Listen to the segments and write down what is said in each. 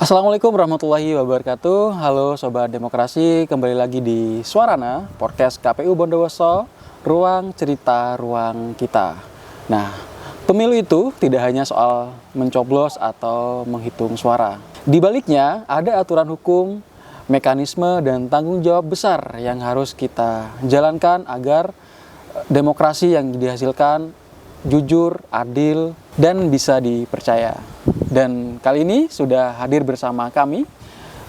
Assalamualaikum warahmatullahi wabarakatuh. Halo Sobat Demokrasi, kembali lagi di Suarana, podcast KPU Bondowoso, ruang cerita, ruang kita. Nah, pemilu itu tidak hanya soal mencoblos atau menghitung suara. Di baliknya ada aturan hukum, mekanisme, dan tanggung jawab besar yang harus kita jalankan agar demokrasi yang dihasilkan jujur, adil, dan bisa dipercaya. Dan kali ini sudah hadir bersama kami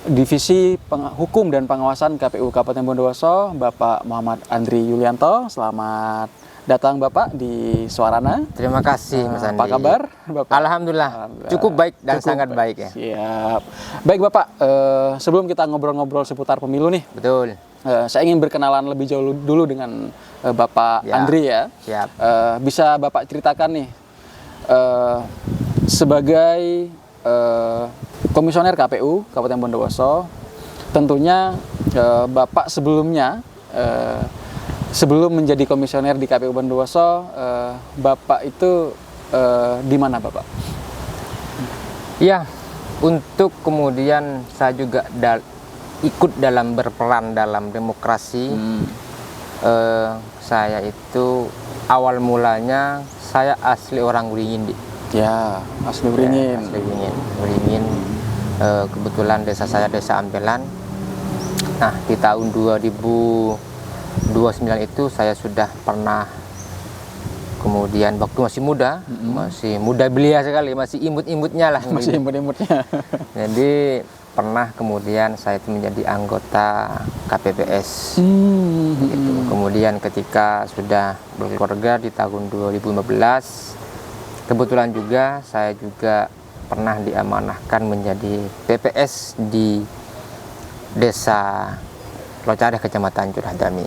Divisi Hukum dan Pengawasan KPU Kabupaten Bondowoso, Bapak Muhammad Andri Yulianto. Selamat datang Bapak di Suarana. Terima kasih Mas Andi. Apa kabar Bapak? Alhamdulillah, cukup baik dan sangat baik ya. Siap. Baik Bapak, sebelum kita ngobrol-ngobrol seputar pemilu nih, Betul. saya ingin berkenalan lebih jauh dulu dengan Bapak Ya. Andri ya. Siap. Bisa Bapak ceritakan nih, sebagai komisioner KPU Kabupaten Bondowoso, tentunya Bapak sebelumnya, sebelum menjadi komisioner di KPU Bondowoso, Bapak itu di mana Bapak? Ya, untuk kemudian saya juga ikut dalam berperan dalam demokrasi. Saya itu awal mulanya saya asli orang Beringin. Ya, asli Beringin. Asli Beringin. Kebetulan desa saya desa Ampelan. Nah, di tahun 2029 itu saya sudah pernah, kemudian waktu masih muda belia sekali, masih imut-imutnya lah. Masih imut-imutnya. Jadi pernah kemudian saya itu menjadi anggota KPPS. Gitu. Kemudian ketika sudah berkeluarga di tahun 2015, kebetulan juga saya juga pernah diamanahkan menjadi PPS di Desa Locadah, Kecamatan Curah Dami.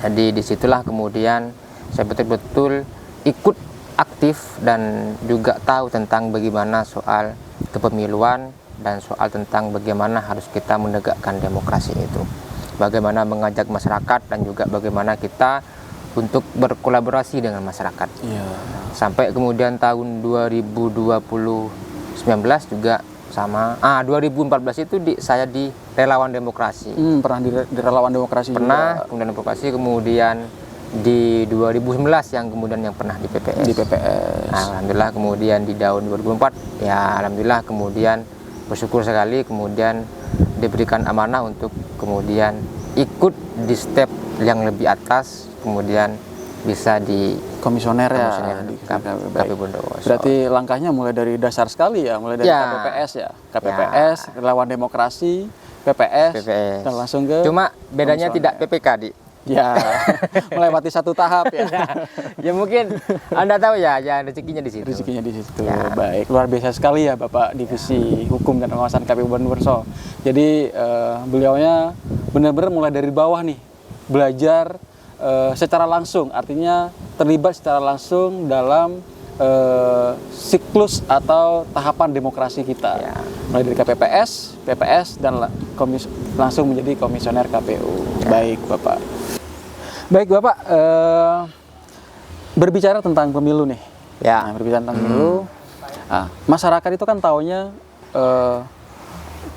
Jadi disitulah kemudian saya betul-betul ikut aktif dan juga tahu tentang bagaimana soal kepemiluan dan soal tentang bagaimana harus kita menegakkan demokrasi itu. Bagaimana mengajak masyarakat dan juga bagaimana kita untuk berkolaborasi dengan masyarakat. Iya. Sampai kemudian tahun 2019 juga sama. 2014 itu saya di Relawan Demokrasi. Pernah di Relawan Demokrasi Pernah, juga. kemudian demokrasi, kemudian di 2019 yang kemudian yang pernah di PPS. Di PPS. Alhamdulillah kemudian di tahun 2004 ya alhamdulillah kemudian bersyukur sekali kemudian diberikan amanah untuk kemudian ikut di step yang lebih atas, kemudian bisa di Komisioner ya di di KPU Bondowoso. Berarti langkahnya mulai dari dasar sekali ya, mulai dari Ya. KPPS ya. KPPS, Relawan Demokrasi, PPS, dan langsung ke Cuma bedanya komisioner. tidak PPK di. Ya, melewati satu tahap ya. Ya mungkin Anda tahu ya rezekinya di situ. Rezekinya di situ. Ya. Baik, luar biasa sekali ya Bapak Divisi Hukum dan Pengawasan KPU Bondowoso. Jadi beliaunya benar-benar mulai dari bawah nih, belajar secara langsung, artinya terlibat secara langsung dalam siklus atau tahapan demokrasi kita. Ya. Mulai dari KPPS, PPS, dan langsung menjadi komisioner KPU. Ya. Baik Bapak. Baik Bapak, berbicara tentang pemilu nih. Ya. Nah, berbicara tentang pemilu, masyarakat itu kan taunya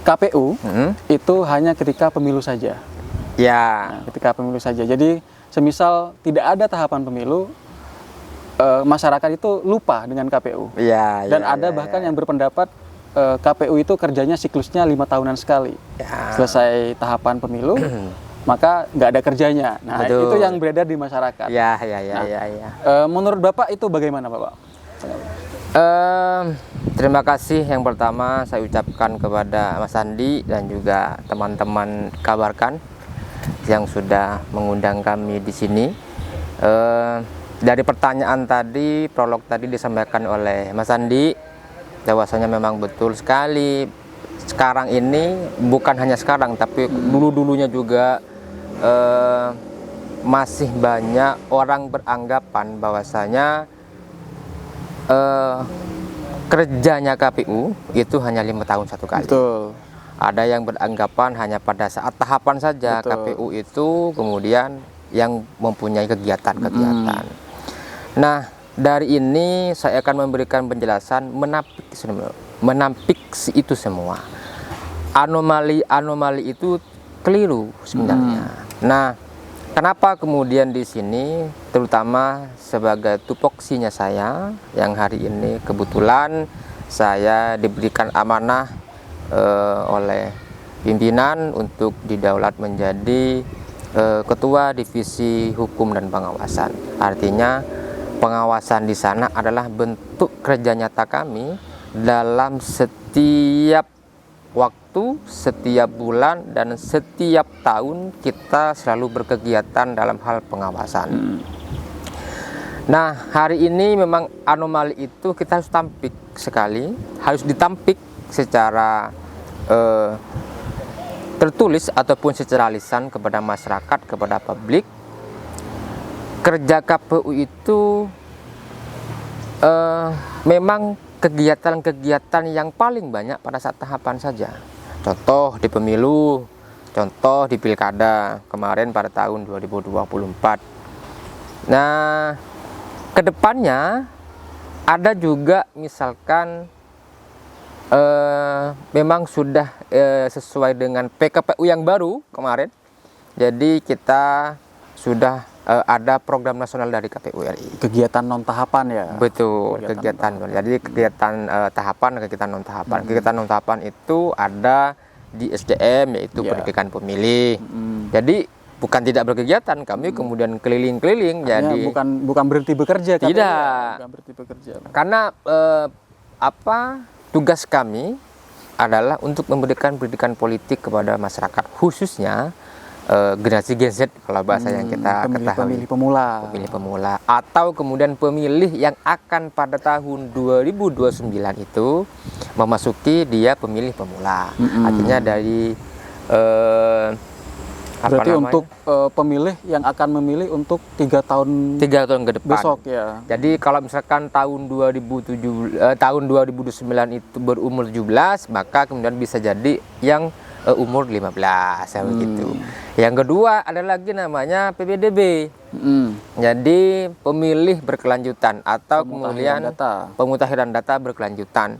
KPU itu hanya ketika pemilu saja. Ya. Nah, ketika pemilu saja. Jadi semisal tidak ada tahapan pemilu, masyarakat itu lupa dengan KPU. Ya. Dan ada bahkan yang berpendapat KPU itu kerjanya siklusnya 5 tahunan sekali. Ya. Selesai tahapan pemilu, maka nggak ada kerjanya. Nah, Betul. itu yang beredar di masyarakat. Ya. Nah, Ya. menurut Bapak itu bagaimana Bapak? Terima kasih yang pertama saya ucapkan kepada Mas Andi dan juga teman-teman Kabarkan yang sudah mengundang kami di sini. Dari pertanyaan tadi, prolog tadi disampaikan oleh Mas Andi, bahwasanya memang betul sekali sekarang ini, bukan hanya sekarang tapi dulu-dulunya juga masih banyak orang beranggapan bahwasanya kerjanya KPU itu hanya 5 tahun satu kali. Betul. Ada yang beranggapan hanya pada saat tahapan saja. Betul. KPU itu kemudian yang mempunyai kegiatan. Nah, dari ini saya akan memberikan penjelasan menapik menampik itu semua. Anomali itu keliru sebenarnya. Nah, kenapa kemudian di sini, terutama sebagai tupoksinya saya, yang hari ini kebetulan saya diberikan amanah oleh pimpinan untuk didaulat menjadi Ketua Divisi Hukum dan Pengawasan. Artinya pengawasan di sana adalah bentuk kerja nyata kami dalam setiap waktu, setiap bulan, dan setiap tahun kita selalu berkegiatan dalam hal pengawasan. Nah, hari ini memang anomali itu kita harus tampik sekali, harus ditampik secara tertulis ataupun secara lisan kepada masyarakat, kepada publik. Kerja KPU itu memang kegiatan-kegiatan yang paling banyak pada saat tahapan saja. Contoh di pemilu, contoh di pilkada kemarin pada tahun 2024. Nah, kedepannya ada juga misalkan memang sudah sesuai dengan PKPU yang baru kemarin. Jadi kita sudah ada program nasional dari KPU RI. Kegiatan non tahapan ya. Betul, kegiatan. Jadi kegiatan tahapan, kegiatan non tahapan. Kegiatan non tahapan itu ada di SDM, yaitu pendidikan pemilih. Jadi bukan tidak berkegiatan, kami kemudian keliling-keliling. Jadi bukan berhenti bekerja. Tidak. Bukan berhenti bekerja. Karena tugas kami adalah untuk memberikan pendidikan politik kepada masyarakat, khususnya generasi Gen Z kalau bahasa yang kita ketahui. Pemilih pemula atau kemudian pemilih yang akan pada tahun 2029 itu memasuki dia pemilih pemula. Artinya dari berarti untuk pemilih yang akan memilih untuk 3 tahun ke depan besok ya. Jadi kalau misalkan tahun 2029 itu berumur 17, maka kemudian bisa jadi yang umur 15 begitu. Yang kedua ada lagi namanya PPDB. Jadi pemilih berkelanjutan atau kemudian pemutahiran data berkelanjutan.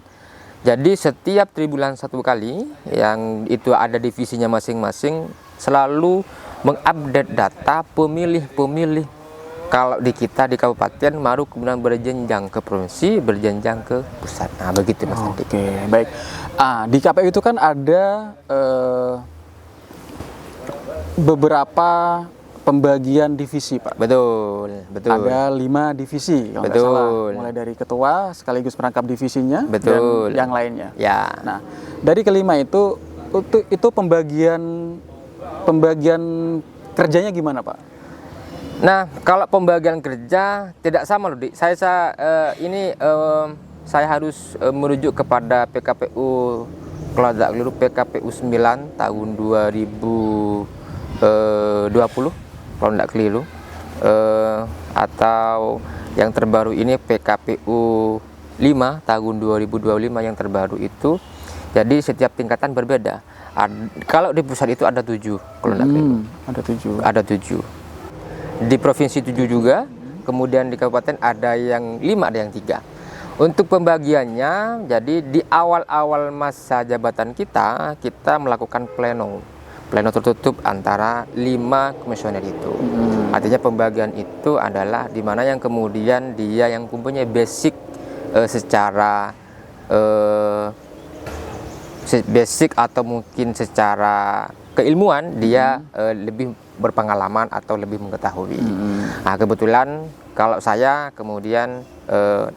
Jadi setiap tribulan 1 kali yang itu ada divisinya masing-masing selalu mengupdate data pemilih-pemilih. Kalau di kita di kabupaten baru kemudian berjenjang ke provinsi, berjenjang ke pusat. Nah, begitu Mas Andi. Oke, baik. Di KPU itu kan ada beberapa pembagian divisi, Pak. Betul. Ada 5 divisi kalau nggak salah. Mulai dari ketua sekaligus perangkap divisinya dan yang lainnya. Ya. Nah, dari kelima itu pembagian kerjanya gimana, Pak? Nah, kalau pembagian kerja tidak sama loh, Dik. Saya harus merujuk kepada PKPU, kalau tidak keliru PKPU 9 tahun 2020 kalau tidak keliru, atau yang terbaru ini PKPU 5 tahun 2025 yang terbaru itu. Jadi setiap tingkatan berbeda. Kalau di pusat itu ada 7, kalau tidak keliru. Ada 7. Di provinsi 7 juga, kemudian di kabupaten ada yang 5, ada yang 3. Untuk pembagiannya, jadi di awal-awal masa jabatan kita melakukan pleno tertutup antara 5 komisioner itu. Artinya pembagian itu adalah di mana yang kemudian dia yang mempunyai basic basic atau mungkin secara keilmuan dia lebih berpengalaman atau lebih mengetahui. Nah, kebetulan kalau saya kemudian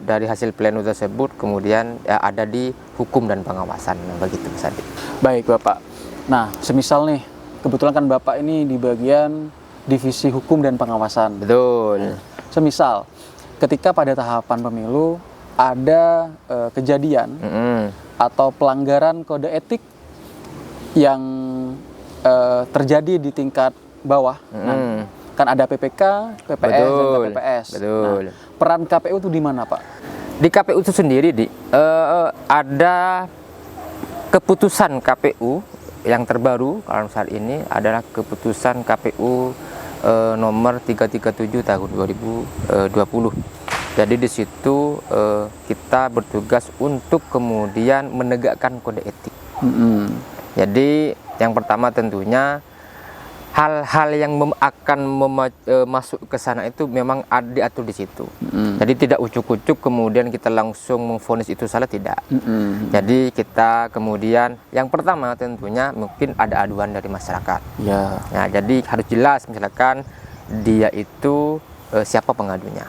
dari hasil pleno tersebut kemudian ada di hukum dan pengawasan. Nah, begitu Mas Adi. Baik Bapak. Nah, semisal nih kebetulan kan Bapak ini di bagian divisi hukum dan pengawasan. Betul. Semisal ketika pada tahapan pemilu ada kejadian atau pelanggaran kode etik yang terjadi di tingkat bawah. Nah, kan ada PPK, PPS, dan KPPS. Betul. Nah, peran KPU itu di mana, Pak? Di KPU itu sendiri, ada keputusan KPU yang terbaru kalau saat ini adalah keputusan KPU nomor 337 tahun 2020. Jadi di situ kita bertugas untuk kemudian menegakkan kode etik. Jadi yang pertama tentunya hal-hal yang akan masuk ke sana itu memang diatur di situ. Jadi tidak ucuk-ucuk kemudian kita langsung memvonis itu salah, tidak. Jadi kita kemudian yang pertama tentunya mungkin ada aduan dari masyarakat. Ya. Nah, jadi harus jelas misalkan dia itu siapa pengadunya.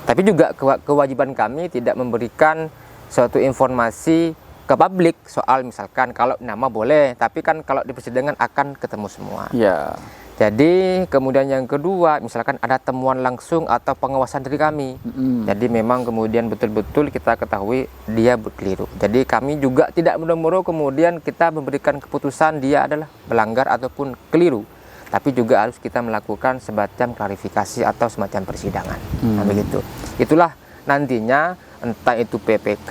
Tapi juga kewajiban kami tidak memberikan suatu informasi ke publik soal misalkan kalau nama boleh, tapi kan kalau di persidangan akan ketemu semua. Ya. Jadi kemudian yang kedua, misalkan ada temuan langsung atau pengawasan dari kami. Jadi memang kemudian betul-betul kita ketahui dia keliru. Jadi kami juga tidak murah-murah kemudian kita memberikan keputusan dia adalah melanggar ataupun keliru. Tapi juga harus kita melakukan semacam klarifikasi atau semacam persidangan. Nah, begitu. Itulah nantinya entah itu PPK,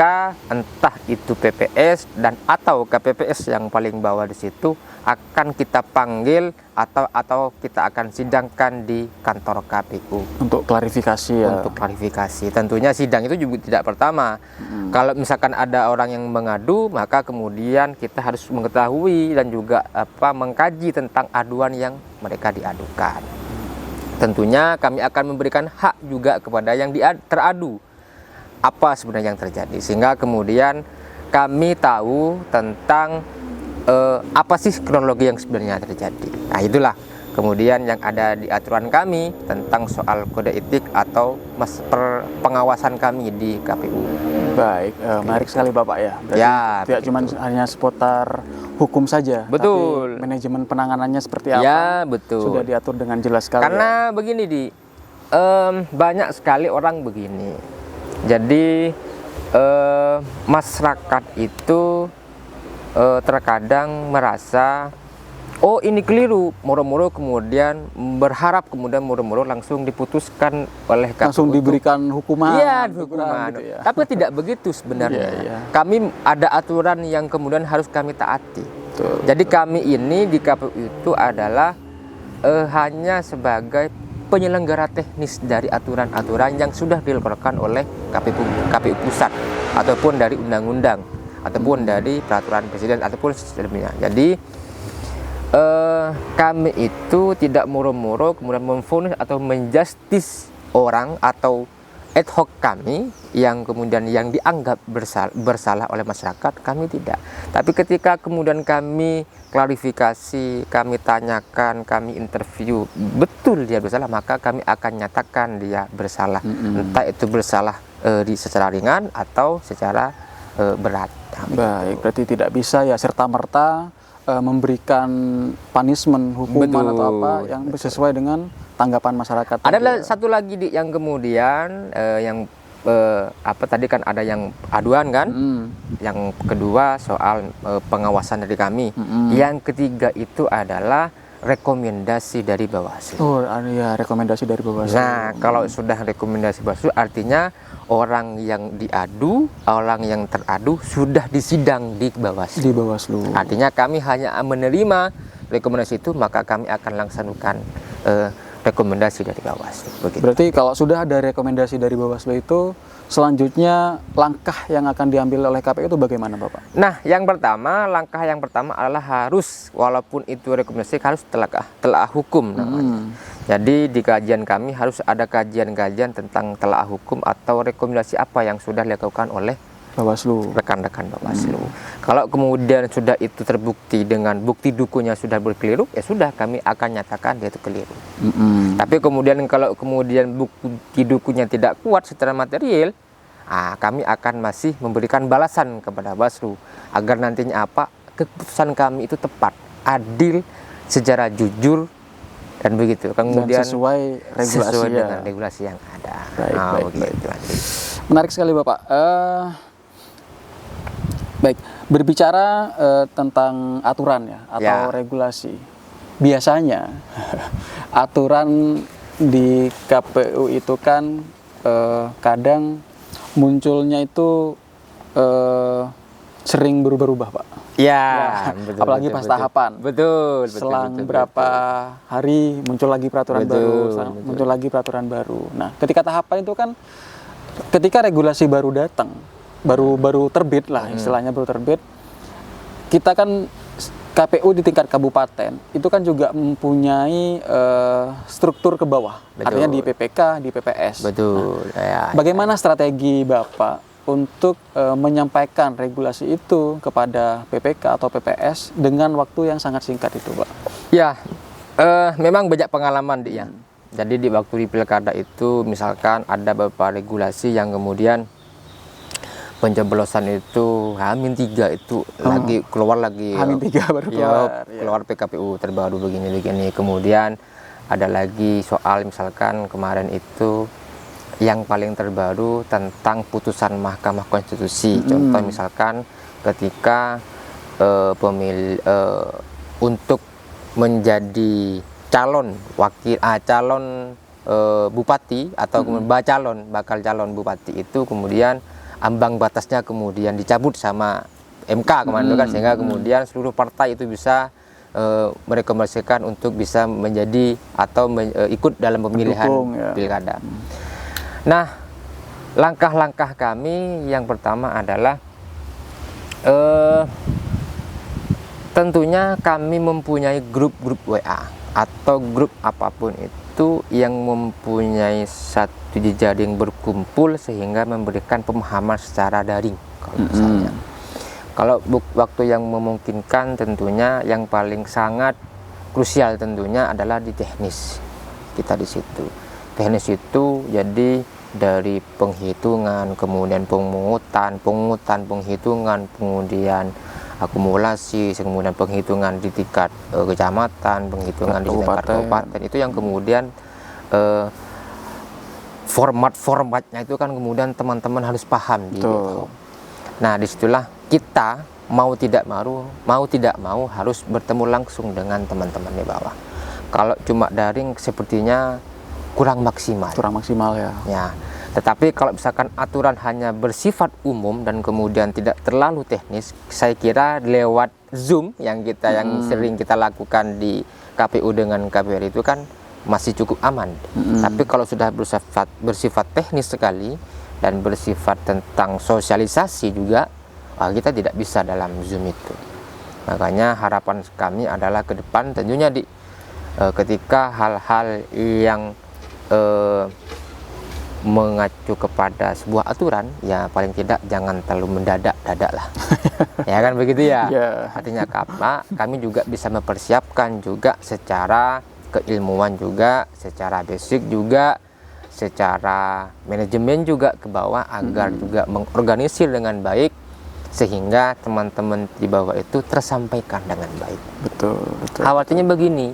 entah itu PPS dan atau KPPS yang paling bawah di situ akan kita panggil atau kita akan sidangkan di kantor KPU Untuk klarifikasi ya. untuk klarifikasi. Tentunya sidang itu juga tidak pertama. Kalau misalkan ada orang yang mengadu, maka kemudian kita harus mengetahui dan juga mengkaji tentang aduan yang mereka diadukan. Tentunya kami akan memberikan hak juga kepada yang teradu apa sebenarnya yang terjadi, sehingga kemudian kami tahu tentang apa sih kronologi yang sebenarnya terjadi. Nah, itulah kemudian yang ada di aturan kami tentang soal kode etik atau pengawasan kami di KPU. Baik, menarik sekali Bapak ya. Berarti Ya, tidak cuma hanya seputar hukum saja, betul, tapi manajemen penanganannya seperti apa. Ya, betul. Sudah diatur dengan jelas sekali. Karena begini banyak sekali orang begini. Jadi masyarakat itu terkadang merasa oh ini keliru, moro-moro kemudian berharap kemudian moro-moro langsung diputuskan oleh KPU. Langsung diberikan hukuman. Iya, hukuman. Gitu ya. Tapi tidak begitu sebenarnya. Iya. Kami ada aturan yang kemudian harus kami taati. Betul. Jadi kami ini di KPU itu adalah hanya sebagai penyelenggara teknis dari aturan-aturan yang sudah dikeluarkan oleh KPU pusat ataupun dari undang-undang ataupun dari peraturan presiden ataupun sebelumnya. Jadi kami itu tidak moro-moro kemudian memvonis atau menjustis orang atau ad hoc kami yang kemudian yang dianggap bersalah oleh masyarakat, kami tidak. Tapi ketika kemudian kami klarifikasi, kami tanyakan, kami interview, betul dia bersalah, maka kami akan nyatakan dia bersalah. Entah itu bersalah secara ringan atau secara berat. Baik, berarti tidak bisa ya serta-merta memberikan punishment, hukuman atau apa yang sesuai dengan tanggapan masyarakat. Ada satu lagi yang kemudian yang tadi kan ada yang aduan kan, yang kedua soal pengawasan dari kami, yang ketiga itu adalah rekomendasi dari Bawaslu. Oh ya, rekomendasi dari Bawaslu. Nah, kalau sudah rekomendasi Bawaslu artinya orang yang diadu, orang yang teradu sudah disidang di Bawaslu. Di Bawaslu. Artinya kami hanya menerima rekomendasi itu, maka kami akan laksanakan rekomendasi dari Bawaslu. Begitu. Berarti kalau sudah ada rekomendasi dari Bawaslu itu, selanjutnya langkah yang akan diambil oleh KPU itu bagaimana, Bapak? Nah, langkah yang pertama adalah harus, walaupun itu rekomendasi, harus telah hukum namanya. Jadi di kajian kami harus ada kajian-kajian tentang telah hukum atau rekomendasi apa yang sudah dilakukan oleh Bawaslu, rekan-rekan Bawaslu. Kalau kemudian sudah itu terbukti dengan bukti dukunya sudah berkeliru, ya sudah kami akan nyatakan dia itu keliru. Tapi kemudian kalau kemudian bukti dukunya tidak kuat secara material, kami akan masih memberikan balasan kepada Bawaslu agar nantinya keputusan kami itu tepat, adil, secara jujur dan begitu. Kemudian dan sesuai regulasi dengan regulasi yang ada. Baik. Menarik sekali, Bapak. Baik, berbicara tentang aturan ya atau regulasi. Biasanya aturan di KPU itu kan kadang munculnya itu sering berubah-ubah, Pak. Ya, betul, apalagi pas tahapan. Betul. Selang berapa hari muncul lagi peraturan baru, muncul lagi peraturan baru. Nah, ketika tahapan itu kan ketika regulasi baru datang, baru terbit lah istilahnya, baru terbit, kita kan KPU di tingkat kabupaten itu kan juga mempunyai struktur ke bawah. Betul. Artinya di PPK, di PPS. Betul. Nah, bagaimana strategi Bapak untuk menyampaikan regulasi itu kepada PPK atau PPS dengan waktu yang sangat singkat itu, Pak? Ya, memang banyak pengalaman, Dik, ya. Jadi di waktu di pilkada itu misalkan ada beberapa regulasi yang kemudian pencoblosan itu H-3 itu lagi keluar lagi. H-3 baru keluar PKPU terbaru begini. Kemudian ada lagi soal misalkan kemarin itu yang paling terbaru tentang putusan Mahkamah Konstitusi. Contoh misalkan ketika untuk menjadi calon bupati atau bakal calon bupati itu kemudian ambang batasnya kemudian dicabut sama MK kemarin itu kan, sehingga kemudian seluruh partai itu bisa merekomendasikan untuk bisa menjadi atau ikut dalam pemilihan pilkada. Nah, langkah-langkah kami yang pertama adalah tentunya kami mempunyai grup-grup WA atau grup apapun itu yang mempunyai satu jejaring berkumpul sehingga memberikan pemahaman secara daring. Kalau misalnya, kalau waktu yang memungkinkan tentunya yang paling sangat krusial tentunya adalah di teknis. Kita di situ. Teknis itu jadi dari penghitungan, kemudian penghitungan, kemudian akumulasi, kemudian penghitungan di tingkat kecamatan, penghitungan di tingkat kabupaten, itu yang kemudian formatnya itu kan kemudian teman-teman harus paham gitu. Nah, disitulah kita mau tidak mau harus bertemu langsung dengan teman-teman di bawah. Kalau cuma daring sepertinya kurang maksimal ya. Tetapi kalau misalkan aturan hanya bersifat umum dan kemudian tidak terlalu teknis, saya kira lewat Zoom yang sering kita lakukan di KPU dengan KPR itu kan masih cukup aman. Tapi kalau sudah bersifat teknis sekali dan bersifat tentang sosialisasi juga, kita tidak bisa dalam Zoom itu. Makanya harapan kami adalah ke depan tentunya ketika hal-hal yang mengacu kepada sebuah aturan, ya paling tidak jangan terlalu mendadak-dadak lah. Ya kan begitu ya. Artinya kami juga bisa mempersiapkan juga secara keilmuan juga, secara basic juga, secara manajemen juga ke bawah agar juga mengorganisir dengan baik sehingga teman-teman di bawah itu tersampaikan dengan baik. Betul. Khawatirnya begini,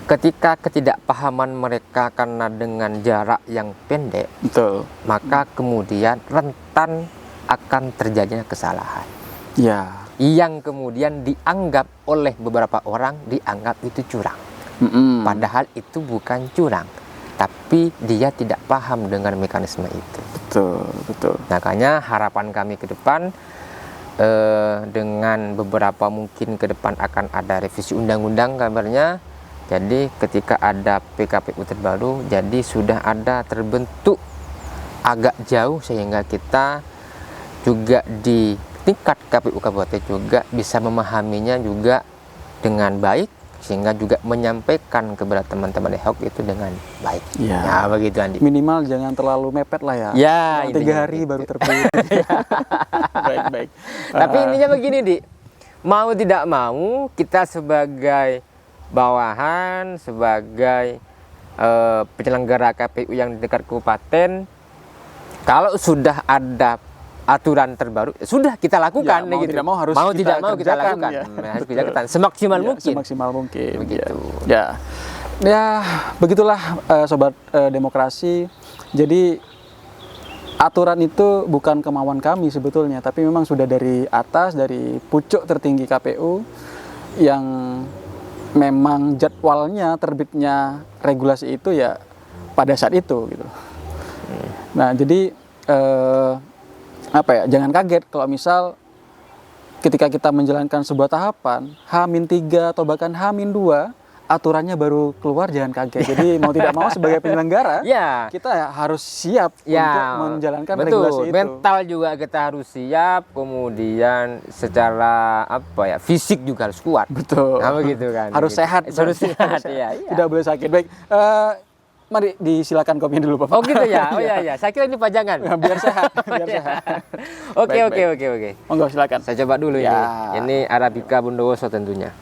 ketika ketidakpahaman mereka karena dengan jarak yang pendek, maka kemudian rentan akan terjadinya kesalahan. Yang kemudian dianggap oleh beberapa orang dianggap itu curang. Padahal itu bukan curang, tapi dia tidak paham dengan mekanisme itu. Betul. Makanya harapan kami ke depan dengan beberapa mungkin ke depan akan ada revisi undang-undang kabarnya. Jadi ketika ada PKPU terbaru, jadi sudah ada terbentuk agak jauh sehingga kita juga di tingkat KPU kabupaten juga bisa memahaminya juga dengan baik, sehingga juga menyampaikan kepada teman-teman ad hoc itu dengan baik. Ya begitu Andi. Minimal jangan terlalu mepet lah ya. 3 hari baru terbit. Baik. Tapi intinya begini, Dik. Mau tidak mau kita sebagai bawahan, sebagai penyelenggara KPU yang di dekat kabupaten, kalau sudah ada aturan terbaru sudah kita lakukan, mau gitu. Tidak mau harus kita lakukan. Harus kita lakukan semaksimal mungkin. Begitu. Ya begitulah sobat demokrasi. Jadi aturan itu bukan kemauan kami sebetulnya, tapi memang sudah dari atas, dari pucuk tertinggi KPU yang memang jadwalnya terbitnya regulasi itu ya pada saat itu gitu. Nah, jadi jangan kaget kalau misal ketika kita menjalankan sebuah tahapan H-3 atau bahkan H-2 aturannya baru keluar jangan kaget. Jadi mau tidak mau sebagai penyelenggara, Ya, kita harus siap untuk menjalankan regulasi itu. Mental juga kita harus siap, kemudian secara fisik juga harus kuat. Betul. Nah, begitu kan. Harus gitu. sehat. Harus sehat, iya. Tidak boleh sakit. Baik, mari disilakan kopi dulu, Bapak. Oh gitu ya. Oh iya. Saya kira ini pajangan. Biar sehat, biar sehat. Oke. Monggo silakan. Saya coba dulu Ya. ini Arabica Bondowoso tentunya.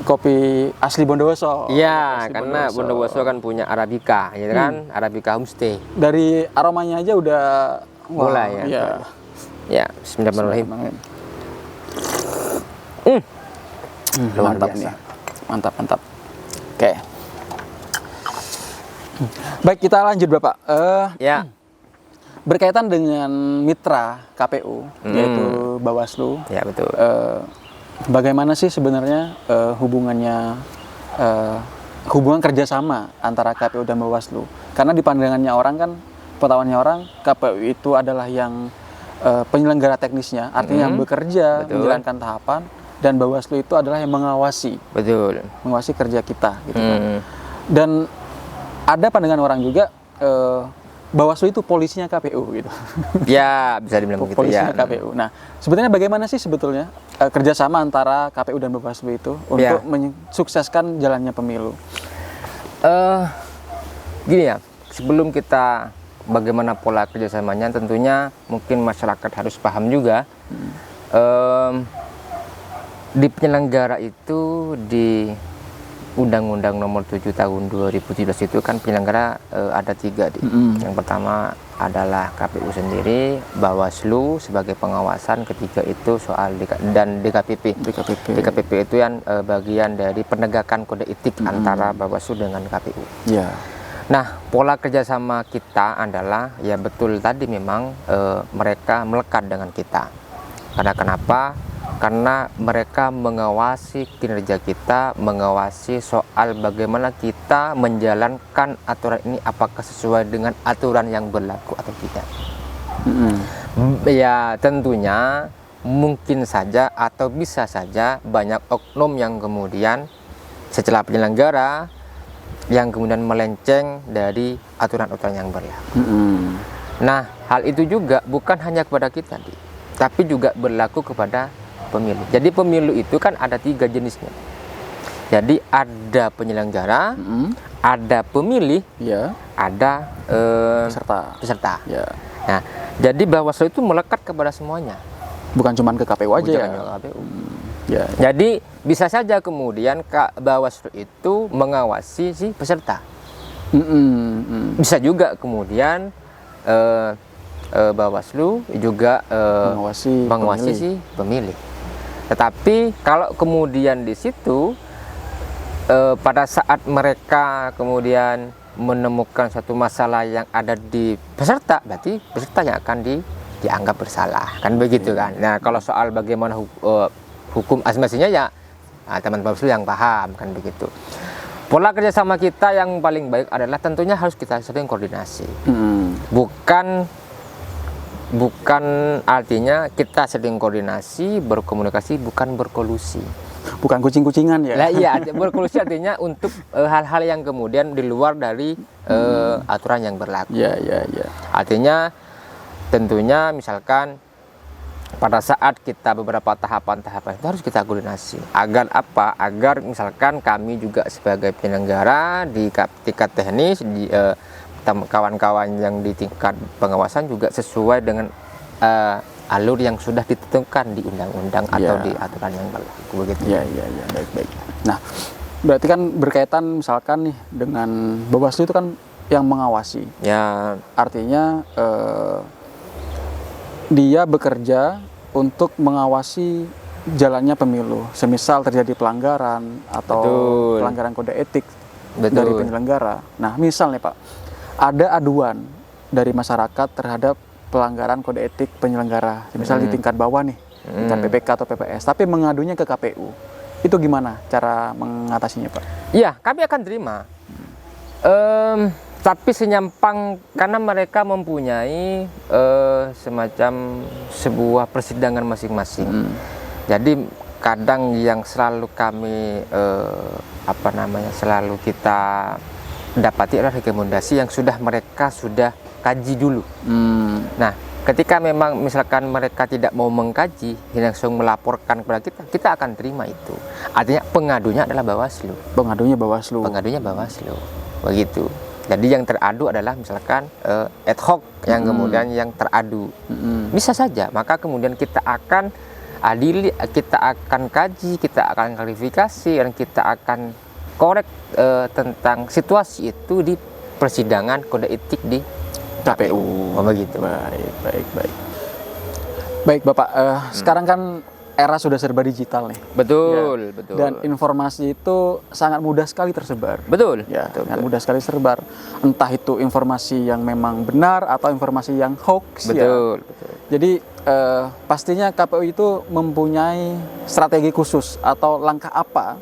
Kopi asli Bondowoso. Iya, Asli karena Bondowoso kan punya Arabica, ya kan? Arabica Homestay. Dari aromanya aja udah Mulai ya. Iya. Ya, bismillahirrahmanirrahim. Luar Mantap biasa. nih. Mantap. Oke. Baik, kita lanjut Bapak. Ya, Berkaitan dengan mitra KPU, yaitu Bawaslu. ya betul. Bagaimana sih sebenarnya hubungan kerjasama antara KPU dan Bawaslu? Karena di pandangannya orang kan, pengetahuannya orang, KPU itu adalah yang penyelenggara teknisnya, artinya yang bekerja, Betul. menjalankan tahapan, dan Bawaslu itu adalah yang mengawasi kerja kita, gitu kan. Dan ada pandangan orang juga Bawaslu itu polisinya KPU gitu. Ya, bisa dibilang begitu ya. Polisinya KPU. Nah, sebenarnya bagaimana sih sebetulnya kerjasama antara KPU dan Bawaslu itu untuk mensukseskan jalannya pemilu? Gini ya, sebelum kita bagaimana pola kerjasamanya, tentunya mungkin masyarakat harus paham juga. Di penyelenggara itu di Undang-Undang Nomor 7 Tahun 2017 itu kan penyelenggara ada 3. Yang pertama adalah KPU sendiri, Bawaslu sebagai pengawasan, ketiga itu soal dan DKPP. DKPP itu yang bagian dari penegakan kode etik antara Bawaslu dengan KPU. Ya. Nah, pola kerjasama kita adalah ya betul tadi memang mereka melekat dengan kita. Karena kenapa? Karena mereka mengawasi kinerja kita, mengawasi soal bagaimana kita menjalankan aturan ini apakah sesuai dengan aturan yang berlaku atau tidak. Ya tentunya mungkin saja atau bisa saja banyak oknum yang kemudian setelah penyelenggara yang kemudian melenceng dari aturan-aturan yang berlaku. Nah, hal itu juga bukan hanya kepada kita, tapi juga berlaku kepada pemilu. Jadi pemilu itu kan ada 3 jenisnya. Jadi ada penyelenggara, ada pemilih, ada peserta. Ya. Nah, jadi Bawaslu itu melekat kepada semuanya. Bukan cuma ke KPU aja ya. Bukan ke KPU. Ya. Jadi bisa saja kemudian Bawaslu itu mengawasi si peserta. Bisa juga kemudian Bawaslu juga mengawasi si pemilih. Tetapi kalau kemudian di situ pada saat mereka kemudian menemukan satu masalah yang ada di peserta, berarti peserta yang akan dianggap bersalah, kan begitu kan. Nah, kalau soal bagaimana hukum asmasinya ya teman-teman Bawaslu yang paham, kan begitu. Pola kerjasama kita yang paling baik adalah tentunya harus kita sering koordinasi. Bukan artinya kita sering koordinasi, berkomunikasi, bukan berkolusi. Bukan kucing-kucingan ya. Lah iya, berkolusi artinya untuk hal-hal yang kemudian di luar dari aturan yang berlaku. Ya. Artinya tentunya misalkan pada saat kita beberapa tahapan-tahapan itu harus kita koordinasi. Agar apa? Agar misalkan kami juga sebagai penyelenggara di tingkat teknis, kawan-kawan yang di tingkat pengawasan juga sesuai dengan alur yang sudah ditentukan di undang-undang atau di aturan yang berlaku, begitu. Ya, baik. Nah, berarti kan berkaitan misalkan nih dengan Bawaslu itu kan yang mengawasi. Ya. Artinya dia bekerja untuk mengawasi jalannya pemilu. Semisal terjadi pelanggaran atau pelanggaran kode etik dari penyelenggara. Nah, misal nih Pak, ada aduan dari masyarakat terhadap pelanggaran kode etik penyelenggara, misalnya di tingkat bawah nih, tingkat PPK atau PPS, tapi mengadunya ke KPU. Itu gimana cara mengatasinya, Pak? Iya, kami akan terima. Tapi senyampang karena mereka mempunyai semacam sebuah persidangan masing-masing. Jadi kadang yang selalu kami selalu kita dapati adalah rekomendasi yang mereka sudah kaji dulu. Nah, ketika memang misalkan mereka tidak mau mengkaji, langsung melaporkan kepada kita, kita akan terima itu. Artinya pengadunya adalah Bawaslu. Pengadunya Bawaslu. Pengadunya Bawaslu. Begitu. Jadi yang teradu adalah misalkan ad hoc yang kemudian yang teradu. Bisa saja. Maka kemudian kita akan adili, kita akan kaji, kita akan klarifikasi, dan kita akan korek tentang situasi itu di persidangan kode etik di KPU. Begitu. Baik Bapak, sekarang kan era sudah serba digital nih. Betul, ya. betul. Dan informasi itu sangat mudah sekali tersebar. Betul. Ya, betul, sangat mudah sekali tersebar. Entah itu informasi yang memang benar atau informasi yang hoax. Betul, ya. betul. Jadi pastinya KPU itu mempunyai strategi khusus atau langkah apa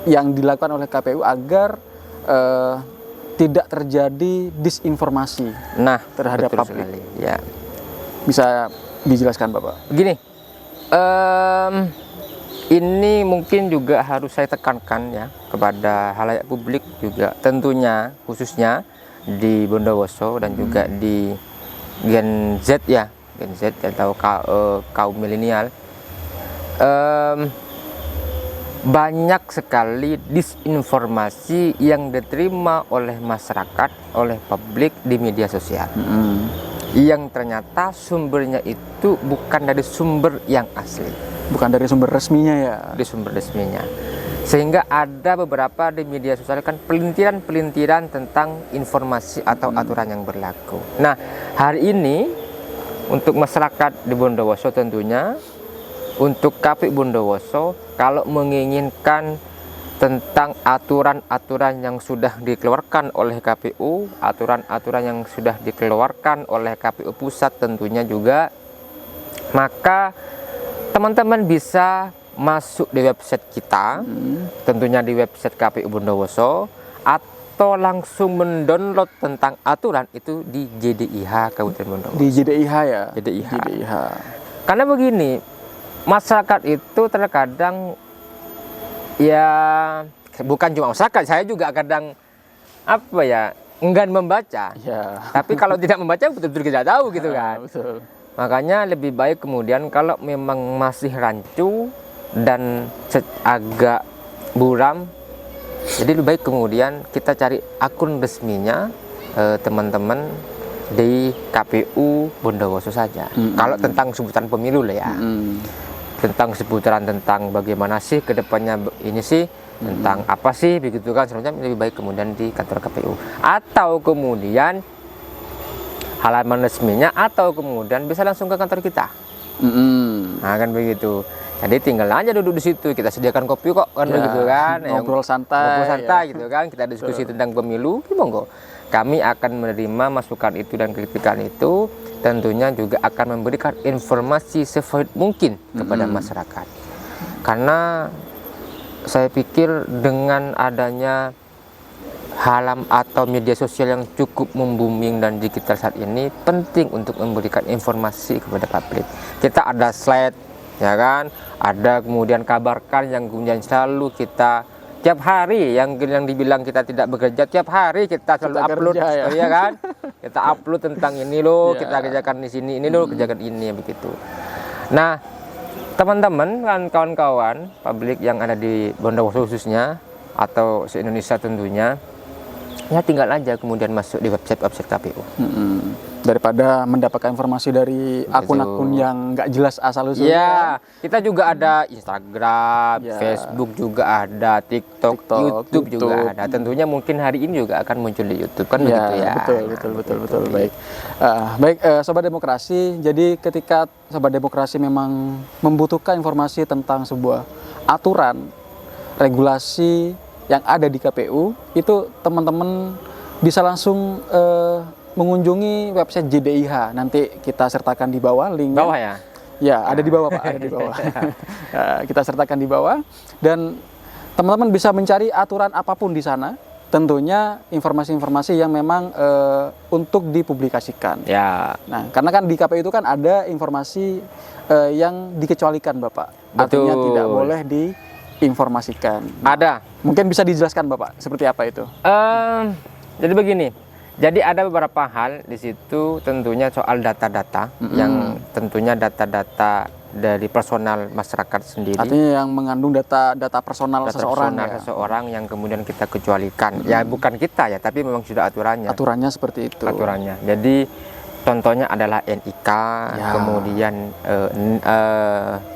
yang dilakukan oleh KPU agar tidak terjadi disinformasi terhadap betul publik. sekali. Ya. Bisa dijelaskan Bapak? Begini, ini mungkin juga harus saya tekankan ya kepada halayak publik juga, tentunya khususnya di Bondowoso dan juga di Gen Z ya, Gen Z atau kaum milenial. Banyak sekali disinformasi yang diterima oleh masyarakat, oleh publik di media sosial. Yang ternyata sumbernya itu bukan dari sumber yang asli. Bukan dari sumber resminya ya? Di sumber resminya. Sehingga ada beberapa di media sosial kan pelintiran-pelintiran tentang informasi atau aturan yang berlaku. Nah, hari ini untuk masyarakat di Bondowoso tentunya, untuk KPU Bondowoso, kalau menginginkan tentang aturan-aturan yang sudah dikeluarkan oleh KPU, aturan-aturan yang sudah dikeluarkan oleh KPU pusat tentunya juga, maka teman-teman bisa masuk di website kita, tentunya di website KPU Bondowoso, atau langsung mendownload tentang aturan itu di JDIH Kabupaten Bondowoso. Di JDIH ya? JDIH. Karena begini, masyarakat itu terkadang ya, bukan cuma masyarakat, saya juga kadang enggan membaca. Ya. Tapi kalau tidak membaca betul-betul tidak tahu gitu kan. Betul. Makanya lebih baik kemudian kalau memang masih rancu dan agak buram, jadi lebih baik kemudian kita cari akun resminya teman-teman di KPU Bondowoso saja. Kalau tentang sebutan pemilu lah ya. Tentang seputaran tentang bagaimana sih kedepannya ini sih, tentang apa sih begitu kan, sebenarnya lebih baik kemudian di kantor KPU atau kemudian halaman resminya, atau kemudian bisa langsung ke kantor kita. Nah kan begitu. Jadi tinggal aja duduk di situ, kita sediakan kopi kok kan, begitu kan. Ngobrol santai ya. Gitu kan, kita diskusi tentang pemilu, monggo. Kami akan menerima masukan itu dan kritikan itu. Tentunya juga akan memberikan informasi sevalid mungkin kepada masyarakat. Karena saya pikir dengan adanya halam atau media sosial yang cukup membooming dan digital saat ini, penting untuk memberikan informasi kepada publik. Kita ada slide, ya kan? Ada kemudian kabarkan yang kemudian selalu kita tiap hari yang dibilang kita tidak bekerja, tiap hari kita selalu upload, ya kan? Kita upload tentang ini loh, kita kerjakan di sini, ini loh, kerjakan ini, begitu. Nah, teman-teman kan, kawan-kawan publik yang ada di Bondowoso khususnya atau se-Indonesia tentunya, ya tinggal aja kemudian masuk di website KPU. Daripada mendapatkan informasi dari akun-akun yang nggak jelas asal-usulnya. Ya, kita juga ada Instagram, Facebook juga ada, TikTok, YouTube juga ada. Tentunya mungkin hari ini juga akan muncul di YouTube kan, begitu ya. Betul. Baik. Sobat Demokrasi. Jadi ketika Sobat Demokrasi memang membutuhkan informasi tentang sebuah aturan, regulasi yang ada di KPU, itu teman-teman bisa langsung mengunjungi website JDIH. Nanti kita sertakan di bawah link. Bawah ya? Ya, ada di bawah Pak, ada di bawah. Kita sertakan di bawah, dan teman-teman bisa mencari aturan apapun di sana. Tentunya informasi-informasi yang memang untuk dipublikasikan. Ya. Nah, karena kan di KPU itu kan ada informasi yang dikecualikan Bapak. Betul. Artinya tidak boleh diinformasikan. Ada. Mungkin bisa dijelaskan Bapak seperti apa itu? Jadi begini. Jadi ada beberapa hal di situ, tentunya soal data-data yang tentunya data-data dari personal masyarakat sendiri. Artinya yang mengandung data personal Data seseorang personal ya. seseorang yang kemudian kita kecualikan. Ya bukan kita ya, tapi memang sudah aturannya. Aturannya seperti itu. Aturannya. Jadi contohnya adalah NIK, Ya. kemudian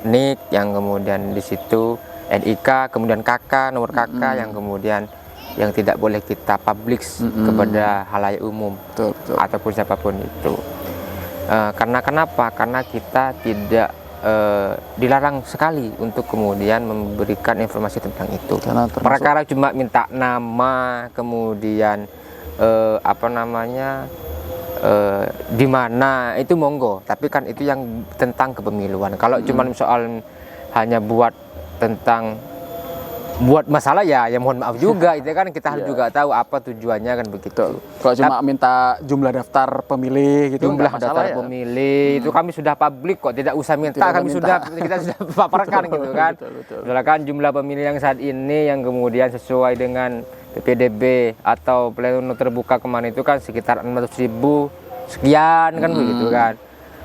NIK yang kemudian di situ NIK, kemudian KK, nomor KK yang kemudian yang tidak boleh kita publish kepada halayak umum Betul. ataupun siapapun itu. Karena kenapa? Karena kita tidak dilarang sekali untuk kemudian memberikan informasi tentang itu. Karena termasuk- Perkara cuma minta nama, kemudian di mana itu monggo. Tapi kan itu yang tentang kepemiluan. Kalau cuma soal hanya buat masalah ya mohon maaf juga itu kan kita harus juga tahu apa tujuannya kan begitu. Kalau cuma minta jumlah daftar pemilih gitu Jumlah nggak masalah daftar ya? pemilih itu kami sudah publik kok, tidak usah minta, Tidak kami minta. kita sudah paparkan gitu kan. Betul. Misalkan jumlah pemilih yang saat ini yang kemudian sesuai dengan PPDB atau pleno terbuka kemarin itu kan sekitar 600.000 sekian kan begitu kan.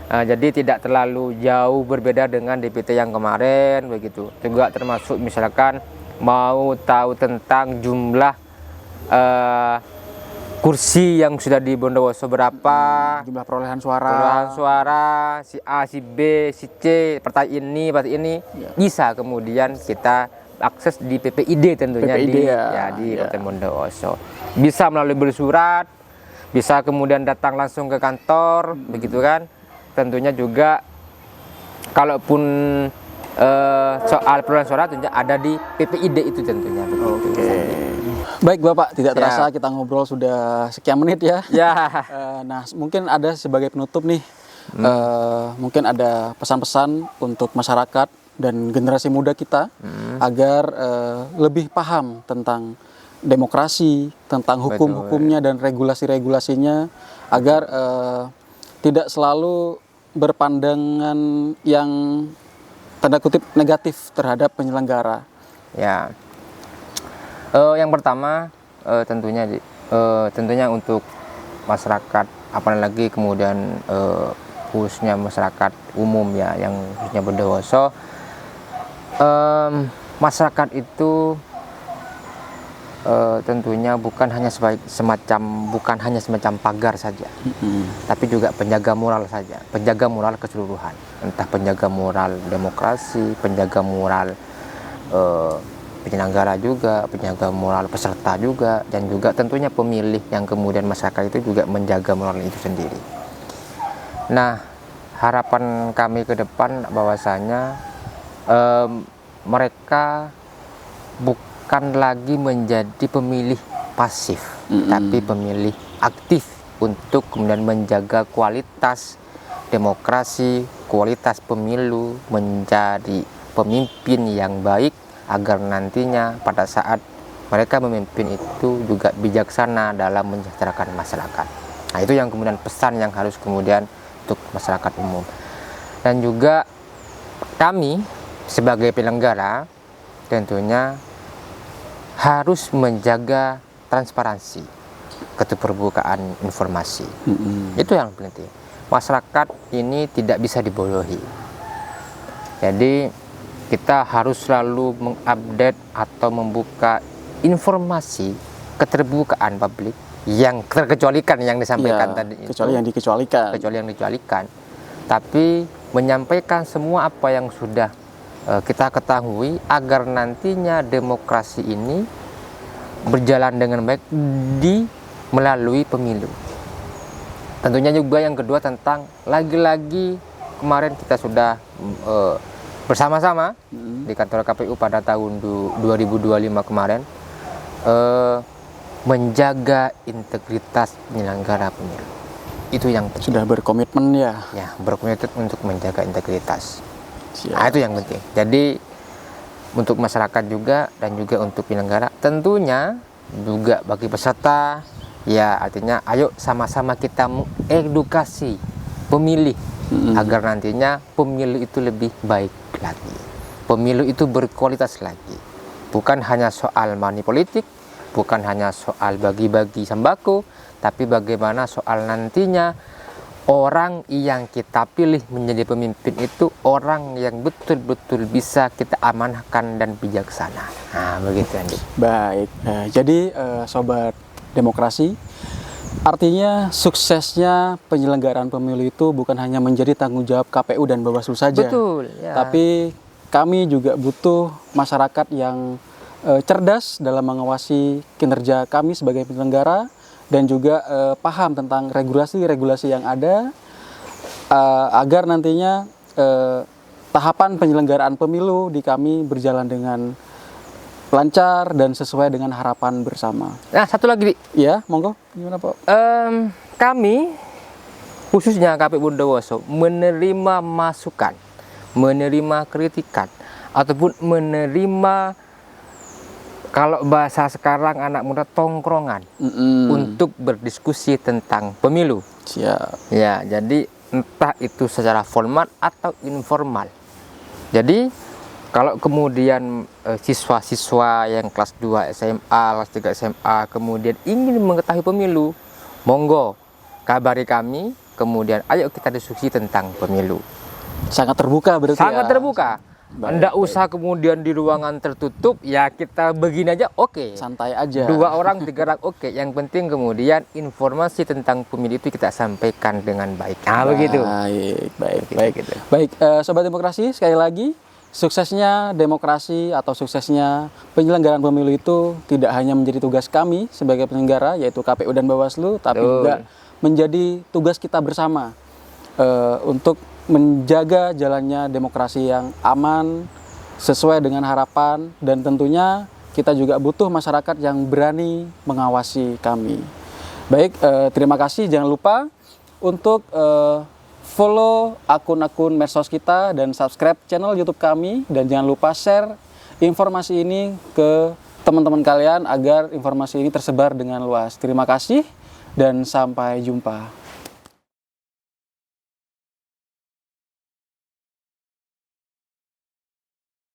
Nah, jadi tidak terlalu jauh berbeda dengan DPT yang kemarin begitu. Juga termasuk misalkan mau tahu tentang jumlah kursi yang sudah di Bondowoso berapa, Jumlah perolehan suara. si A, si B, si C, partai ini bisa kemudian kita akses di PPID tentunya PPID di Kabupaten Bondowoso. Bisa melalui bersurat, bisa kemudian datang langsung ke kantor, begitu kan. Tentunya juga kalaupun soal perolehan suara tentunya ada di PPID itu tentunya. Oke. Baik Bapak, tidak terasa kita ngobrol sudah sekian menit ya. Ya. Nah, mungkin ada sebagai penutup nih, mungkin ada pesan-pesan untuk masyarakat dan generasi muda kita agar lebih paham tentang demokrasi, tentang hukum-hukumnya dan regulasi-regulasinya, agar tidak selalu berpandangan yang tanda kutip negatif terhadap penyelenggara. Ya. Yang pertama tentunya untuk masyarakat, apalagi kemudian khususnya masyarakat umum ya yang khususnya Bondowoso, masyarakat itu tentunya bukan hanya semacam pagar saja, tapi juga penjaga moral saja, penjaga moral keseluruhan, entah penjaga moral demokrasi, penjaga moral penyelenggara juga, penjaga moral peserta juga, dan juga tentunya pemilih yang kemudian masyarakat itu juga menjaga moral itu sendiri. Nah, harapan kami ke depan bahwasanya mereka bukan lagi menjadi pemilih pasif, tapi pemilih aktif untuk kemudian menjaga kualitas demokrasi, kualitas pemilu, menjadi pemimpin yang baik, agar nantinya pada saat mereka memimpin itu juga bijaksana dalam mensejahterakan masyarakat. Nah, itu yang kemudian pesan yang harus kemudian untuk masyarakat umum. Dan juga kami sebagai penyelenggara tentunya harus menjaga transparansi, keterbukaan informasi. Itu yang penting. Masyarakat ini tidak bisa dibodohi. Jadi kita harus selalu mengupdate atau membuka informasi keterbukaan publik yang terkecualikan yang disampaikan tadi itu. Kecuali yang dikecualikan. Tapi menyampaikan semua apa yang sudah kita ketahui agar nantinya demokrasi ini berjalan dengan baik melalui pemilu. Tentunya juga yang kedua tentang lagi-lagi kemarin kita sudah bersama-sama di kantor KPU pada tahun 2025 kemarin menjaga integritas penyelenggara pemilu. Itu yang penting. Sudah berkomitmen ya. Ya, berkomitmen untuk menjaga integritas. Siap. Nah, itu yang penting. Jadi untuk masyarakat juga dan juga untuk penyelenggara, tentunya juga bagi peserta, ya artinya ayo sama-sama kita mengedukasi pemilih agar nantinya pemilu itu lebih baik lagi, pemilu itu berkualitas lagi. Bukan hanya soal money politik, bukan hanya soal bagi-bagi sembako, tapi bagaimana soal nantinya orang yang kita pilih menjadi pemimpin itu orang yang betul-betul bisa kita amanahkan dan bijaksana. Nah, begitu Andi. Baik, jadi Sobat Demokrasi, artinya suksesnya penyelenggaraan pemilu itu bukan hanya menjadi tanggung jawab KPU dan Bawaslu saja. Betul. Ya. Tapi kami juga butuh masyarakat yang cerdas dalam mengawasi kinerja kami sebagai penyelenggara dan juga paham tentang regulasi-regulasi yang ada agar nantinya tahapan penyelenggaraan pemilu di kami berjalan dengan lancar dan sesuai dengan harapan bersama. Nah, satu lagi, Dik. Ya, monggo. Gimana, Pak? Kami khususnya KPU Bondowoso menerima masukan, menerima kritikan, ataupun menerima, kalau bahasa sekarang anak muda, tongkrongan untuk berdiskusi tentang pemilu. Siap. Ya, jadi entah itu secara formal atau informal. Jadi kalau kemudian siswa-siswa yang kelas 2 SMA, kelas 3 SMA kemudian ingin mengetahui pemilu, monggo kabari kami, kemudian ayo kita diskusi tentang pemilu. Sangat terbuka berarti. Sangat ya? terbuka. Nggak usah kemudian di ruangan tertutup, ya kita begini aja, oke. Santai aja. 2 orang 3 orang oke. Yang penting kemudian informasi tentang pemilu itu kita sampaikan dengan baik. Nah, begitu. Baik. Baik, Sobat Demokrasi, sekali lagi suksesnya demokrasi atau suksesnya penyelenggaraan pemilu itu tidak hanya menjadi tugas kami sebagai penyelenggara, yaitu KPU dan Bawaslu, tapi juga menjadi tugas kita bersama untuk menjaga jalannya demokrasi yang aman, sesuai dengan harapan, dan tentunya kita juga butuh masyarakat yang berani mengawasi kami. Baik, terima kasih. Jangan lupa untuk follow akun-akun medsos kita dan subscribe channel YouTube kami, dan jangan lupa share informasi ini ke teman-teman kalian agar informasi ini tersebar dengan luas. Terima kasih dan sampai jumpa.